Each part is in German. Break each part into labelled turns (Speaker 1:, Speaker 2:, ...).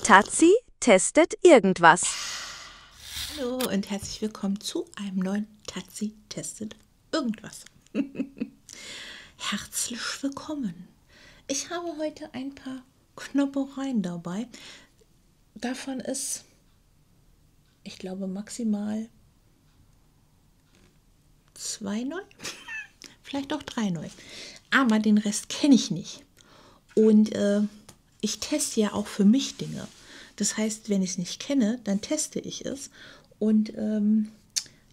Speaker 1: Tazzi testet irgendwas.
Speaker 2: Hallo und herzlich willkommen zu einem neuen Tazzi testet irgendwas. Herzlich willkommen. Ich habe heute ein paar Knoppereien dabei. Davon ist, ich glaube, maximal 2 neu, vielleicht auch 3 neu. Aber den Rest kenne ich nicht. Und ich teste ja auch für mich Dinge. Das heißt, wenn ich es nicht kenne, dann teste ich es. Und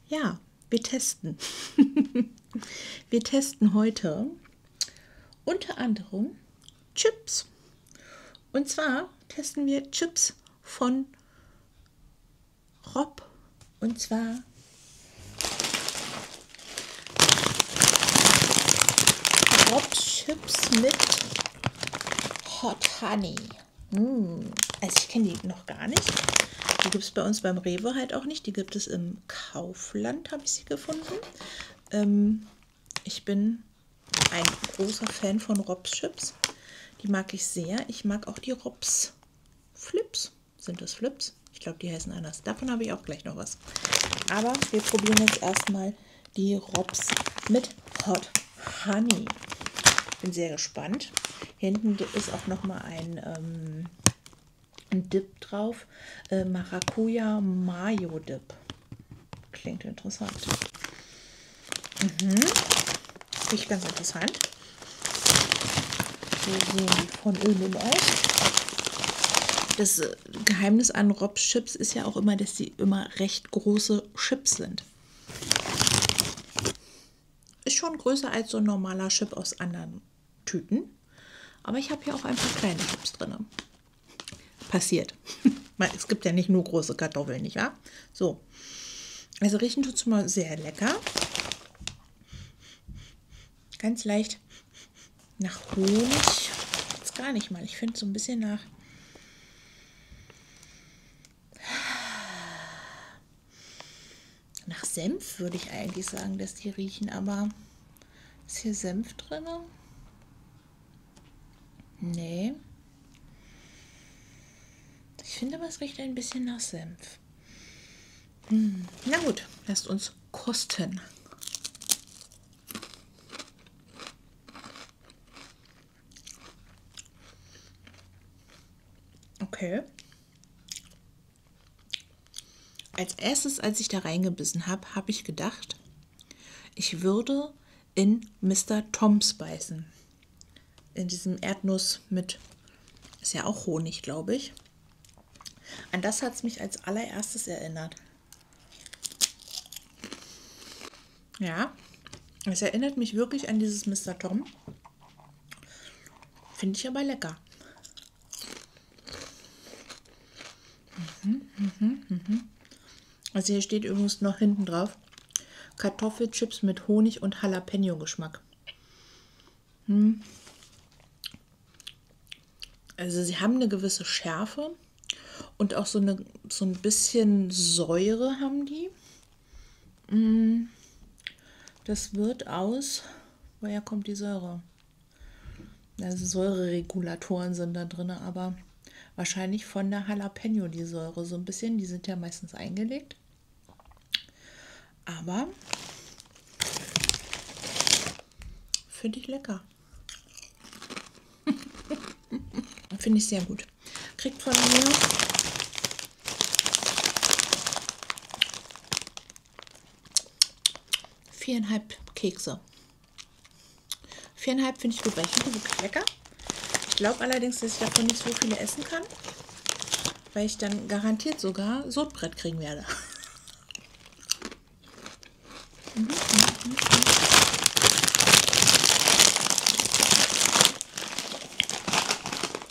Speaker 2: ja, wir testen. Wir testen heute unter anderem Chips. Und zwar testen wir Chips von Rob. Und zwar Rob-Chips mit Hot Honey. Also ich kenne die noch gar nicht. Die gibt es bei uns beim Rewe halt auch nicht. Die gibt es im Kaufland, habe ich sie gefunden. Ich bin ein großer Fan von Robs Chips. Die mag ich sehr. Ich mag auch die Robs Flips. Sind das Flips? Ich glaube, die heißen anders. Davon habe ich auch gleich noch was. Aber wir probieren jetzt erstmal die Robs mit Hot Honey. Bin sehr gespannt. Hinten ist auch noch mal ein Dip drauf. Maracuja Mayo Dip. Klingt interessant. Riecht ganz interessant. So sehen die von innen aus. Das Geheimnis an Robs Chips ist ja auch immer, dass sie immer recht große Chips sind. Ist schon größer als so ein normaler Chip aus anderen Tüten. Aber ich habe hier auch ein paar kleine Chips drin. Passiert. Es gibt ja nicht nur große Kartoffeln, nicht wahr? So. Also riechen tut es mal sehr lecker. Ganz leicht nach Honig. Jetzt gar nicht mal. Ich finde so ein bisschen nach Senf, würde ich eigentlich sagen, dass die riechen. Aber ist hier Senf drin? Nee. Ich finde, aber es riecht ein bisschen nach Senf. Na gut, lasst uns kosten. Okay. Als erstes, als ich da reingebissen habe, habe ich gedacht, ich würde in Mr. Tom's beißen. In diesem Erdnuss mit, ist ja auch Honig, glaube ich. An das hat es mich als allererstes erinnert. Ja, es erinnert mich wirklich an dieses Mr. Tom. Finde ich aber lecker. Also hier steht übrigens noch hinten drauf: Kartoffelchips mit Honig und Jalapeno-Geschmack. Also sie haben eine gewisse Schärfe und auch so ein bisschen Säure haben die. Das wird aus, woher kommt die Säure? Also Säureregulatoren sind da drin, aber wahrscheinlich von der Jalapeno die Säure so ein bisschen. Die sind ja meistens eingelegt. Aber finde ich lecker. Finde ich sehr gut. Kriegt von mir 4,5 Kekse. 4,5 finde ich gut, weil ich finde die wirklich lecker. Ich glaube allerdings, dass ich davon nicht so viele essen kann, weil ich dann garantiert sogar Sodbrett kriegen werde.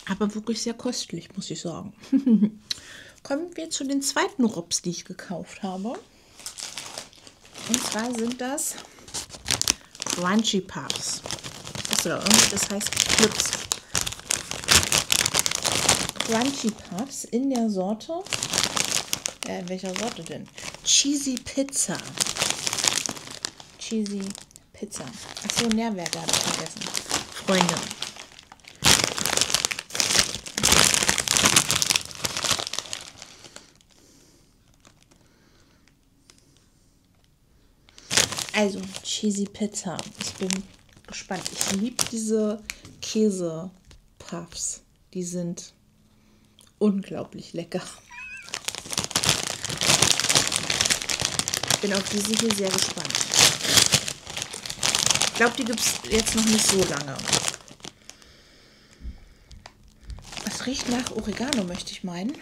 Speaker 2: Aber wirklich sehr köstlich, muss ich sagen. Kommen wir zu den zweiten Robs, die ich gekauft habe. Und zwar sind das Crunchy Puffs. Achso, das heißt Flips. Crunchy Puffs in der Sorte. In welcher Sorte denn? Cheesy Pizza. Cheesy Pizza. Achso, Nährwerte habe ich vergessen. Freunde. Also, Cheesy Pizza. Ich bin gespannt. Ich liebe diese Käsepuffs. Die sind unglaublich lecker. Ich bin auf diese hier sehr gespannt. Ich glaube, die gibt es jetzt noch nicht so lange. Es riecht nach Oregano, möchte ich meinen.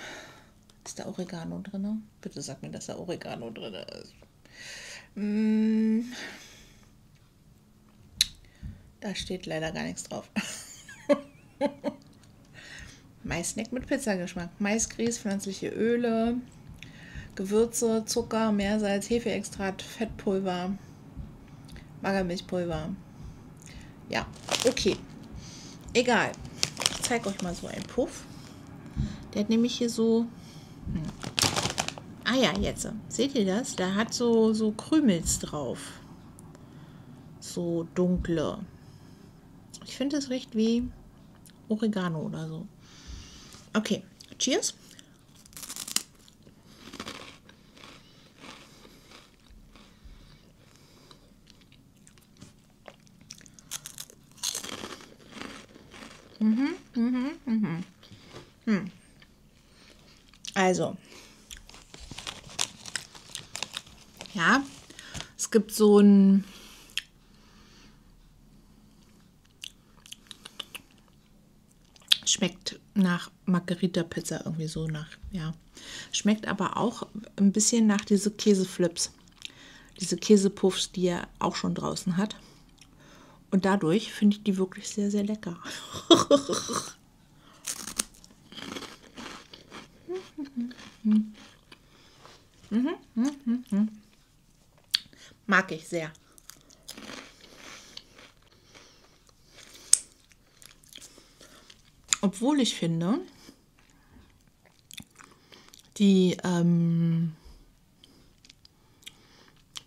Speaker 2: Ist da Oregano drin? Bitte sag mir, dass da Oregano drin ist. Da steht leider gar nichts drauf. Maissnack mit Pizzageschmack. Maisgrieß, pflanzliche Öle, Gewürze, Zucker, Meersalz, Hefeextrakt, Fettpulver, Magermilchpulver. Ja, okay. Egal. Ich zeige euch mal so einen Puff. Der hat nämlich hier so... Ah ja, jetzt. Seht ihr das? Der hat so Krümels drauf. So dunkle. Ich finde, es riecht wie Oregano oder so. Okay, cheers. Also, ja, es gibt so ein schmeckt nach Margherita-Pizza irgendwie so nach, ja. Schmeckt aber auch ein bisschen nach diese Käseflips, diese Käsepuffs, die er auch schon draußen hat. Und dadurch finde ich die wirklich sehr, sehr lecker. Mag ich sehr. Obwohl ich finde, die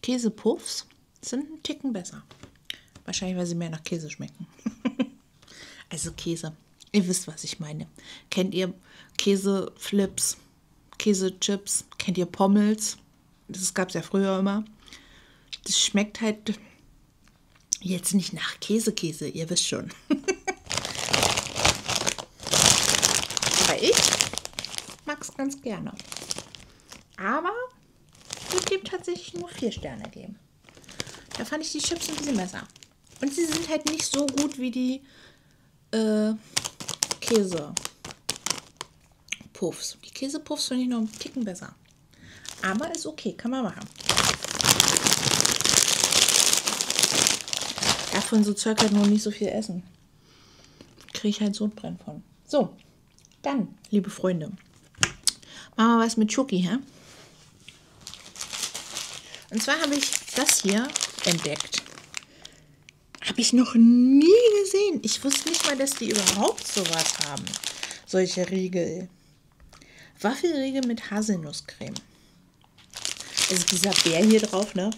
Speaker 2: Käsepuffs sind ein Ticken besser. Wahrscheinlich, weil sie mehr nach Käse schmecken. Also Käse. Ihr wisst, was ich meine. Kennt ihr Käseflips, Käsechips? Kennt ihr Pommels? Das gab es ja früher immer. Das schmeckt halt jetzt nicht nach Käse, ihr wisst schon. Aber ich mag es ganz gerne. Aber ich gebe tatsächlich nur 4 Sterne geben. Da fand ich die Chips ein bisschen besser. Und sie sind halt nicht so gut wie die Käsepuffs. Die Käsepuffs finde ich noch einen Ticken besser. Aber ist okay, kann man machen. Davon so Zeug halt noch nicht so viel essen. Kriege ich halt Sodbrennen von. So, dann, liebe Freunde, machen wir was mit Schoki, hä? Und zwar habe ich das hier entdeckt. Habe ich noch nie gesehen. Ich wusste nicht mal, dass die überhaupt sowas haben. Solche Riegel. Waffelriegel mit Haselnusscreme. Also dieser Bär hier drauf, ne?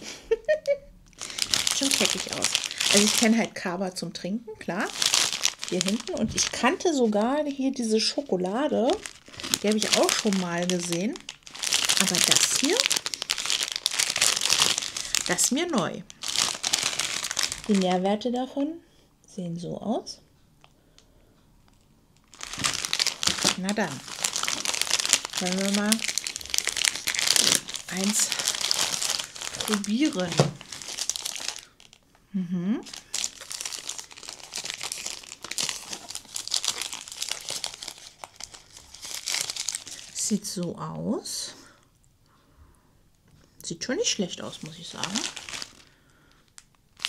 Speaker 2: Schon keckig aus. Also ich kenne halt Kaba zum Trinken, klar. Hier hinten. Und ich kannte sogar hier diese Schokolade. Die habe ich auch schon mal gesehen. Aber das hier, das ist mir neu. Die Nährwerte davon sehen so aus. Na dann, wollen wir mal eins probieren. Sieht so aus. Sieht schon nicht schlecht aus, muss ich sagen.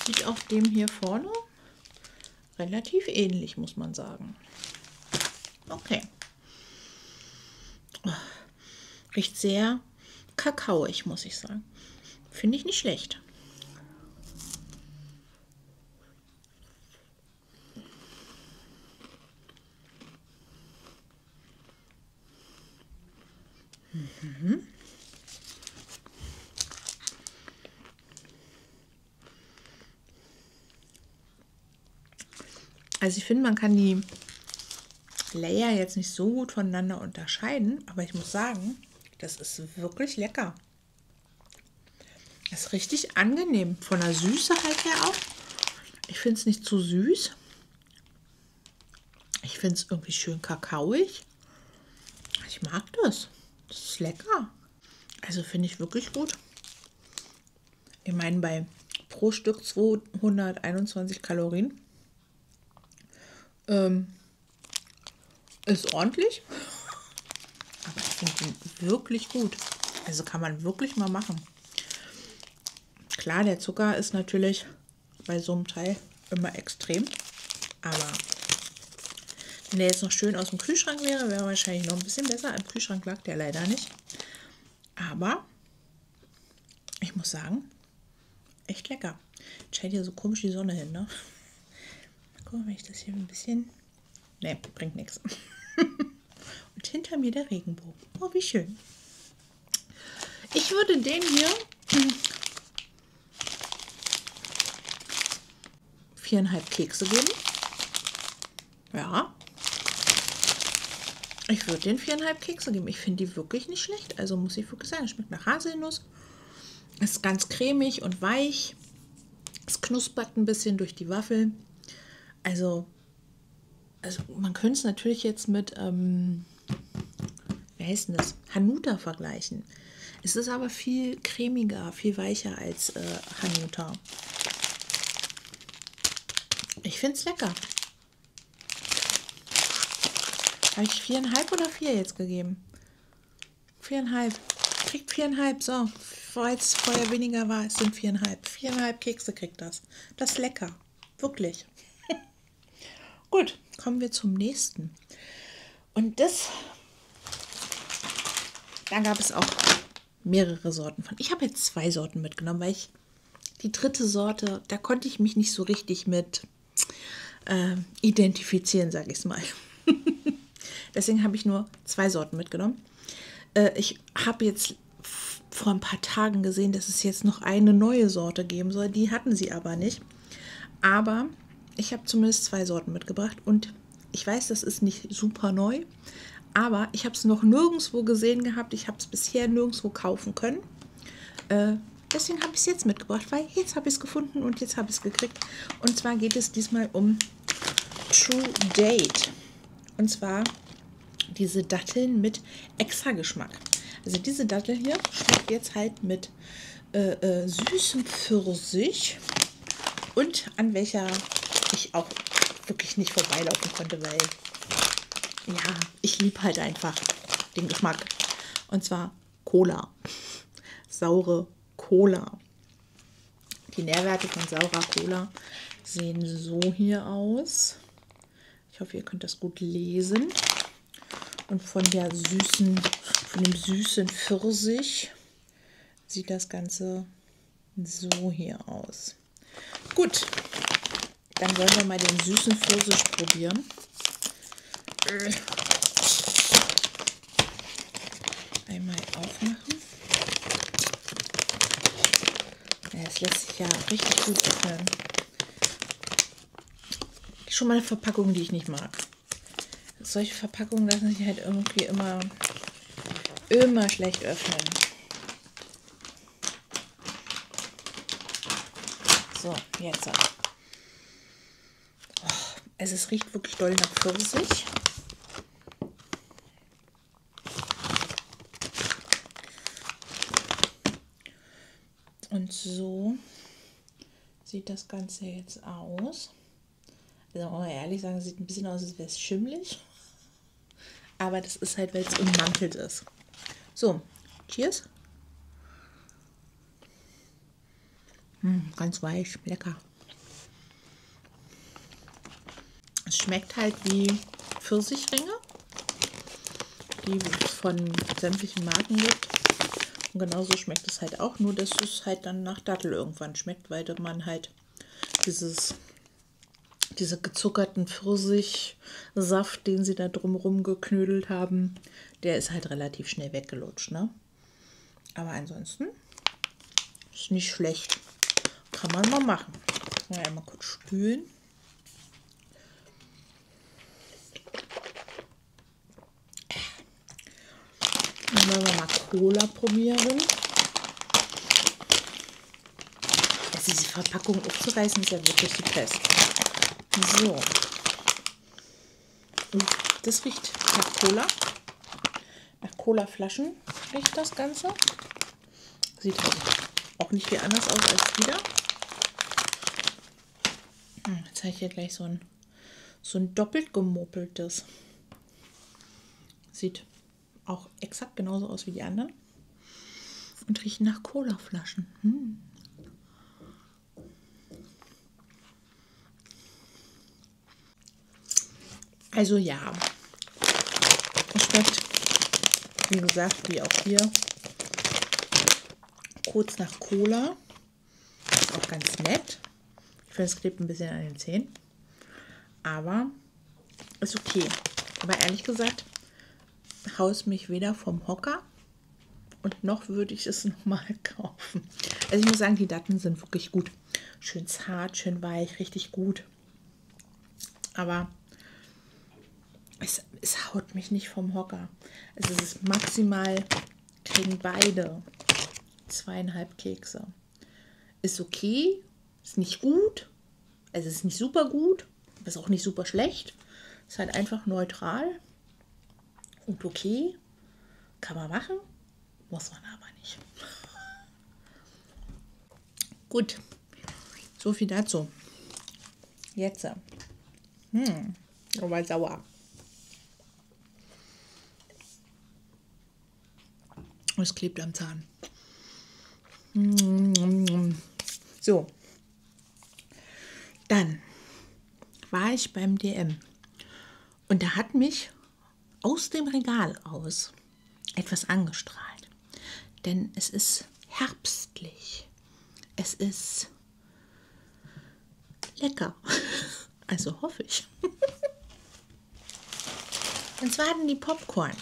Speaker 2: Sieht auch dem hier vorne relativ ähnlich, muss man sagen. Okay. Riecht sehr kakaoig, muss ich sagen. Finde ich nicht schlecht. Also ich finde, man kann die Layer jetzt nicht so gut voneinander unterscheiden, aber ich muss sagen, das ist wirklich lecker. Ist richtig angenehm. Von der Süße halt her auch. Ich finde es nicht zu süß. Ich finde es irgendwie schön kakaoig. Ich mag das. Das ist lecker. Also finde ich wirklich gut. Ich meine, bei pro Stück 221 Kalorien ist ordentlich. Aber ich finde den wirklich gut. Also kann man wirklich mal machen. Klar, der Zucker ist natürlich bei so einem Teil immer extrem. Aber wenn der jetzt noch schön aus dem Kühlschrank wäre, wäre er wahrscheinlich noch ein bisschen besser. Im Kühlschrank lag der leider nicht. Aber ich muss sagen, echt lecker. Scheint hier so komisch die Sonne hin, ne? Guck mal, wenn ich das hier ein bisschen... Ne, bringt nichts. Und hinter mir der Regenbogen. Oh, wie schön. Ich würde den hier 4,5 Kekse geben. Ja. Ich würde den 4,5 Kekse geben. Ich finde die wirklich nicht schlecht. Also muss ich wirklich sagen, es schmeckt nach Haselnuss. Ist ganz cremig und weich. Es knuspert ein bisschen durch die Waffel. Also man könnte es natürlich jetzt mit, wie heißt denn das? Hanuta vergleichen. Es ist aber viel cremiger, viel weicher als Hanuta. Ich finde es lecker. Habe ich 4,5 oder 4 jetzt gegeben? 4,5. Kriegt 4,5. So, weil es vorher weniger war, es sind 4,5. 4,5 Kekse kriegt das. Das ist lecker. Wirklich. Gut, kommen wir zum nächsten. Und da gab es auch mehrere Sorten von. Ich habe jetzt 2 Sorten mitgenommen, weil die dritte Sorte, da konnte ich mich nicht so richtig mit identifizieren, sage ich es mal. Deswegen habe ich nur 2 Sorten mitgenommen. Ich habe jetzt vor ein paar Tagen gesehen, dass es jetzt noch eine neue Sorte geben soll. Die hatten sie aber nicht. Aber ich habe zumindest 2 Sorten mitgebracht. Und ich weiß, das ist nicht super neu. Aber ich habe es noch nirgendwo gesehen gehabt. Ich habe es bisher nirgendwo kaufen können. Deswegen habe ich es jetzt mitgebracht, weil jetzt habe ich es gefunden und jetzt habe ich es gekriegt. Und zwar geht es diesmal um True Date. Und zwar diese Datteln mit extra Geschmack. Also diese Dattel hier schmeckt jetzt halt mit süßem Pfirsich und an welcher ich auch wirklich nicht vorbeilaufen konnte, weil ja, ich liebe halt einfach den Geschmack. Und zwar Cola. Saure Cola. Die Nährwerte von saurer Cola sehen so hier aus. Ich hoffe, ihr könnt das gut lesen. Und von dem süßen Pfirsich sieht das Ganze so hier aus. Gut, dann wollen wir mal den süßen Pfirsich probieren. Einmal aufmachen. Ja, es lässt sich ja richtig gut öffnen. Schon mal eine Verpackung, die ich nicht mag. Solche Verpackungen lassen sich halt irgendwie immer schlecht öffnen. So, jetzt. Oh, es riecht wirklich doll nach Pfirsich. Und so sieht das Ganze jetzt aus. Also, muss man ehrlich sagen, sieht ein bisschen aus, als wäre es schimmelig. Aber das ist halt, weil es ummantelt ist. So, cheers. Ganz weich, lecker. Es schmeckt halt wie Pfirsichringe, die es von sämtlichen Marken gibt. Und genauso schmeckt es halt auch, nur dass es halt dann nach Dattel irgendwann schmeckt, weil man halt diese gezuckerten Pfirsichsaft, den sie da drumherum geknödelt haben, der ist halt relativ schnell weggelutscht, ne? Aber ansonsten ist nicht schlecht. Kann man mal machen. Mal einmal kurz spülen. Dann wollen wir mal Cola probieren. Also diese Verpackung aufzureißen ist ja wirklich die Pest. So. Das riecht nach Cola. Nach Cola-Flaschen riecht das Ganze. Sieht halt auch nicht viel anders aus als wieder. Jetzt habe ich hier gleich so ein doppelt gemopeltes. Sieht auch exakt genauso aus wie die anderen. Und riecht nach Cola-Flaschen. Also ja, es schmeckt, wie gesagt, wie auch hier, kurz nach Cola. Ist auch ganz nett. Ich finde, es klebt ein bisschen an den Zähnen. Aber ist okay. Aber ehrlich gesagt, haut mich weder vom Hocker und noch würde ich es nochmal kaufen. Also ich muss sagen, die Datteln sind wirklich gut. Schön zart, schön weich, richtig gut. Aber es haut mich nicht vom Hocker. Also es ist maximal, kriegen beide 2,5 Kekse. Ist okay, ist nicht gut, also es ist nicht super gut, aber ist auch nicht super schlecht. Ist halt einfach neutral und okay. Kann man machen, muss man aber nicht. Gut, so viel dazu. Jetzt. Aber sauer. Es klebt am Zahn. So. Dann war ich beim DM. Und da hat mich aus dem Regal aus etwas angestrahlt. Denn es ist herbstlich. Es ist lecker. Also hoffe ich. Und zwar hatten die Popcorn.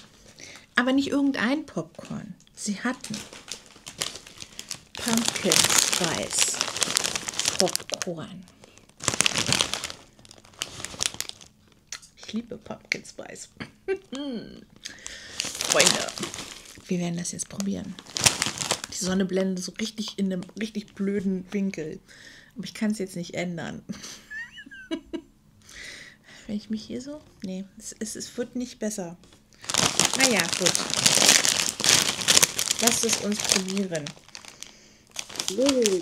Speaker 2: Aber nicht irgendein Popcorn. Sie hatten Pumpkin Spice Popcorn. Ich liebe Pumpkin Spice. Freunde, wir werden das jetzt probieren. Die Sonne blendet so richtig in einem richtig blöden Winkel. Aber ich kann es jetzt nicht ändern. Wenn ich mich hier so... Nee, es wird nicht besser. Naja, gut. Lasst es uns probieren. Oh,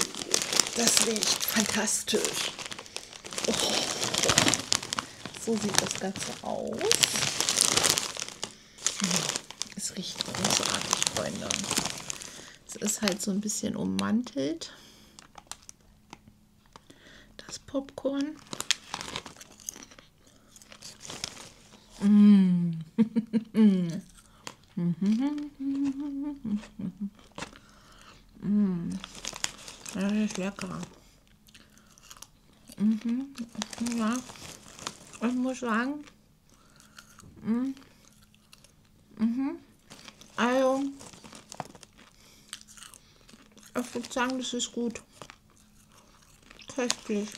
Speaker 2: das riecht fantastisch. Oh, so sieht das Ganze aus. Es riecht großartig, Freunde. Es ist halt so ein bisschen ummantelt. Das Popcorn. Das ist lecker. Ja, ich muss sagen, also, ich würde sagen, das ist gut. Köstlich.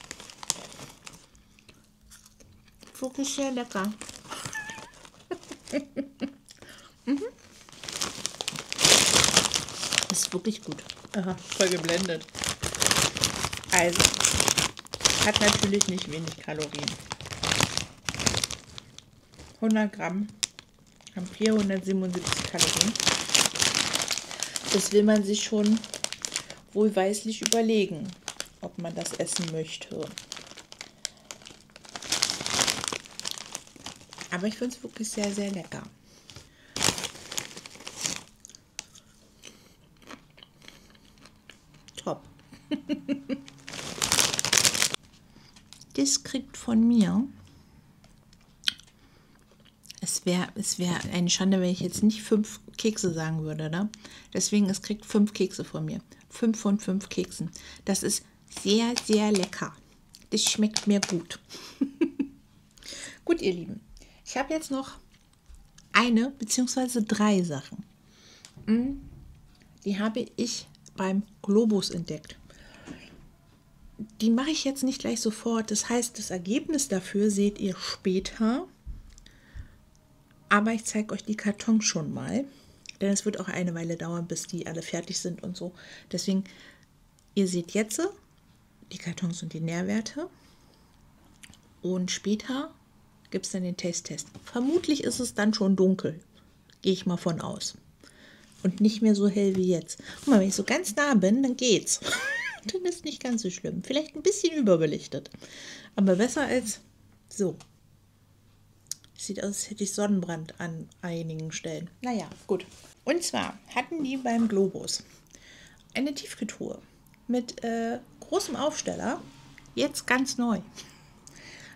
Speaker 2: Wirklich sehr lecker. Ist wirklich gut. Aha, voll geblendet. Also, hat natürlich nicht wenig Kalorien. 100 Gramm haben 477 Kalorien. Das will man sich schon wohlweislich überlegen, ob man das essen möchte. Aber ich finde es wirklich sehr, sehr lecker. Top. Das kriegt von mir. Es wäre eine Schande, wenn ich jetzt nicht 5 Kekse sagen würde, ne? Deswegen, es kriegt 5 Kekse von mir. 5 von 5 Keksen. Das ist sehr, sehr lecker. Das schmeckt mir gut. Gut, ihr Lieben. Ich habe jetzt noch eine bzw. 3 Sachen. Die habe ich beim Globus entdeckt. Die mache ich jetzt nicht gleich sofort. Das heißt, das Ergebnis dafür seht ihr später. Aber ich zeige euch die Kartons schon mal. Denn es wird auch eine Weile dauern, bis die alle fertig sind und so. Deswegen, ihr seht jetzt die Kartons und die Nährwerte. Und später gibt es dann den Taste-Test. Vermutlich ist es dann schon dunkel. Gehe ich mal von aus. Und nicht mehr so hell wie jetzt. Guck mal, wenn ich so ganz nah bin, dann geht's. Dann ist nicht ganz so schlimm. Vielleicht ein bisschen überbelichtet. Aber besser als so. Sieht aus, als hätte ich Sonnenbrand an einigen Stellen. Naja, gut. Und zwar hatten die beim Globus eine Tiefkühltruhe mit großem Aufsteller. Jetzt ganz neu.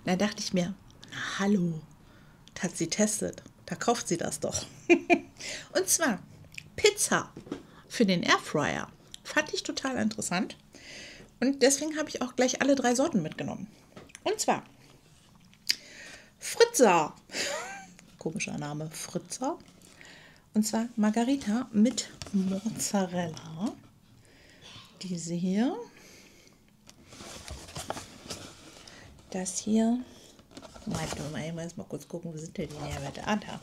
Speaker 2: Da dachte ich mir, na, hallo, das hat sie testet. Da kauft sie das doch. Und zwar Pizza für den Airfryer. Fand ich total interessant. Und deswegen habe ich auch gleich alle 3 Sorten mitgenommen. Und zwar Fritzer. Komischer Name, Fritzer. Und zwar Margarita mit Mozzarella. Diese hier. Das hier. Mal kurz gucken, wo sind denn die Nährwerte? Ah, da.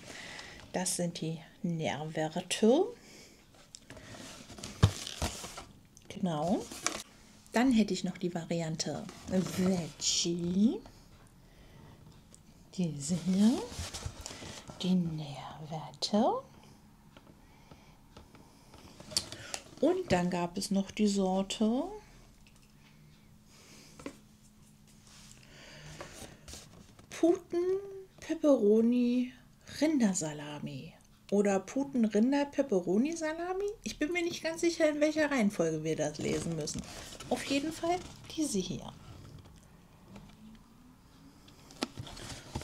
Speaker 2: Das sind die Nährwerte. Genau. Dann hätte ich noch die Variante Veggie. Diese hier. Die Nährwerte. Und dann gab es noch die Sorte Puten Pepperoni Rindersalami oder Puten Rinder Pepperoni Salami. Ich bin mir nicht ganz sicher, in welcher Reihenfolge wir das lesen müssen. Auf jeden Fall diese hier.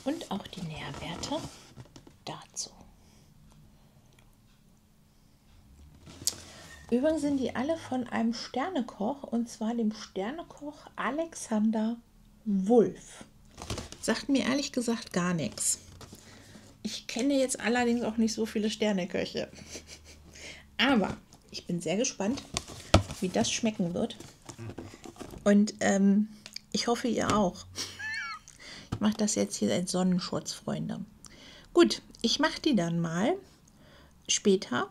Speaker 2: Und auch die Nährwerte dazu. Übrigens sind die alle von einem Sternekoch, und zwar dem Sternekoch Alexander Wulff. Sagt mir ehrlich gesagt gar nichts. Ich kenne jetzt allerdings auch nicht so viele Sterneköche. Aber ich bin sehr gespannt, wie das schmecken wird. Und ich hoffe, ihr auch. Ich mache das jetzt hier als Sonnenschutz, Freunde. Gut, ich mache die dann mal später,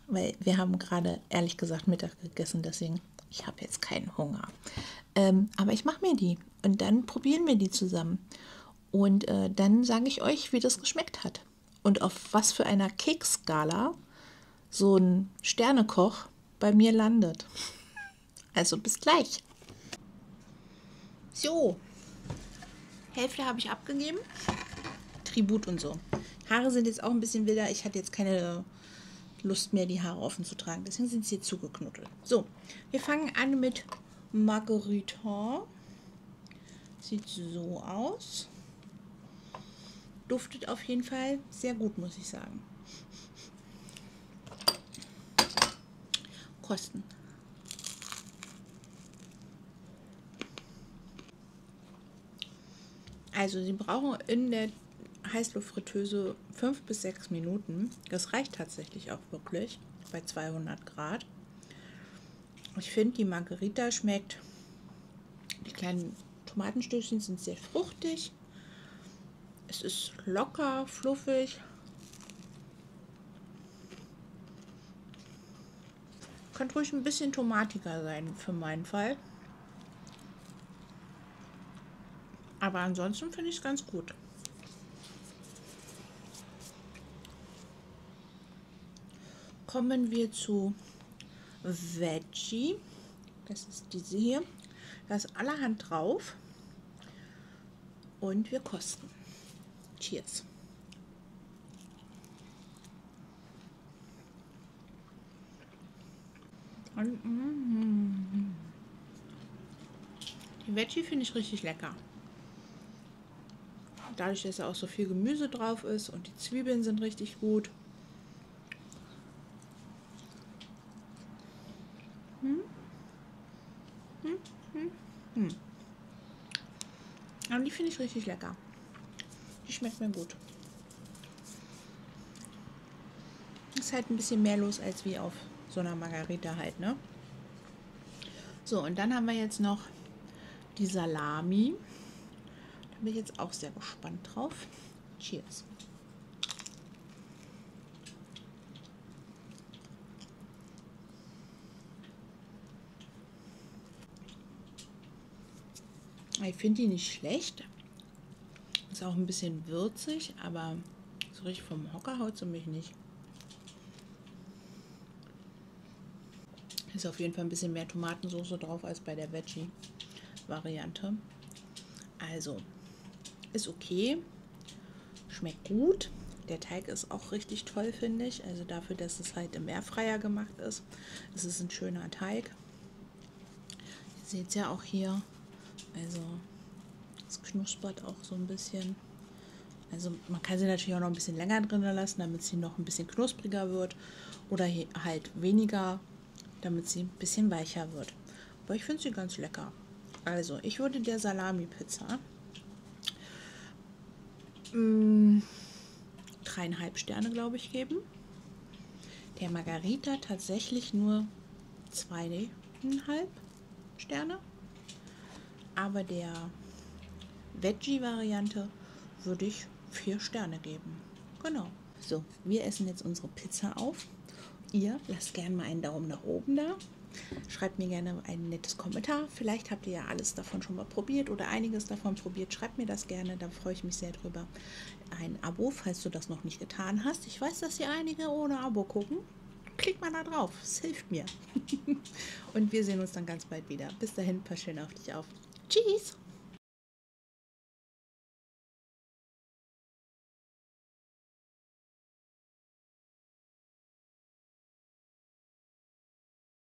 Speaker 2: weil wir haben gerade, ehrlich gesagt, Mittag gegessen, deswegen, ich habe jetzt keinen Hunger. Aber ich mache mir die und dann probieren wir die zusammen. Und dann sage ich euch, wie das geschmeckt hat. Und auf was für einer Keksskala so ein Sternekoch bei mir landet. Also bis gleich. So, Hälfte habe ich abgegeben. Tribut und so. Haare sind jetzt auch ein bisschen wilder. Ich hatte jetzt keine Lust mehr, die Haare offen zu tragen. Deswegen sind sie zugeknuddelt. So, wir fangen an mit Margarita. Sieht so aus. Duftet auf jeden Fall sehr gut, muss ich sagen. Kosten. Also Sie brauchen in der Heißluftfritteuse 5 bis 6 Minuten. Das reicht tatsächlich auch wirklich bei 200 Grad. Ich finde, die Margarita schmeckt, die kleinen Tomatenstückchen sind sehr fruchtig. Es ist locker, fluffig. Könnte ruhig ein bisschen tomatiger sein für meinen Fall. Aber ansonsten finde ich es ganz gut. Kommen wir zu Veggie. Das ist diese hier. Da ist allerhand drauf. Und wir kosten. Cheers. Und, die Veggie finde ich richtig lecker. Dadurch, dass ja auch so viel Gemüse drauf ist und die Zwiebeln sind richtig gut. Und die finde ich richtig lecker. Die schmeckt mir gut. Ist halt ein bisschen mehr los als wie auf so einer Margarita halt, ne? So, und dann haben wir jetzt noch die Salami. Da bin ich jetzt auch sehr gespannt drauf. Cheers. Ich finde die nicht schlecht. Ist auch ein bisschen würzig, aber so richtig vom Hocker haut sie mich nicht. Ist auf jeden Fall ein bisschen mehr Tomatensauce drauf als bei der Veggie-Variante. Also, ist okay. Schmeckt gut. Der Teig ist auch richtig toll, finde ich. Also dafür, dass es halt im Airfryer gemacht ist. Es ist ein schöner Teig. Ihr seht es ja auch hier. Also, es knuspert auch so ein bisschen. Also man kann sie natürlich auch noch ein bisschen länger drin lassen, damit sie noch ein bisschen knuspriger wird. Oder halt weniger, damit sie ein bisschen weicher wird. Aber ich finde sie ganz lecker. Also, ich würde der Salami-Pizza 3,5 Sterne, glaube ich, geben. Der Margarita tatsächlich nur 2,5 Sterne. Aber der Veggie-Variante würde ich 4 Sterne geben. Genau. So, wir essen jetzt unsere Pizza auf. Ihr lasst gerne mal einen Daumen nach oben da. Schreibt mir gerne ein nettes Kommentar. Vielleicht habt ihr ja alles davon schon mal probiert oder einiges davon probiert. Schreibt mir das gerne, da freue ich mich sehr drüber. Ein Abo, falls du das noch nicht getan hast. Ich weiß, dass hier einige ohne Abo gucken. Klick mal da drauf, es hilft mir. Und wir sehen uns dann ganz bald wieder. Bis dahin, pass schön auf dich auf. Tschüss!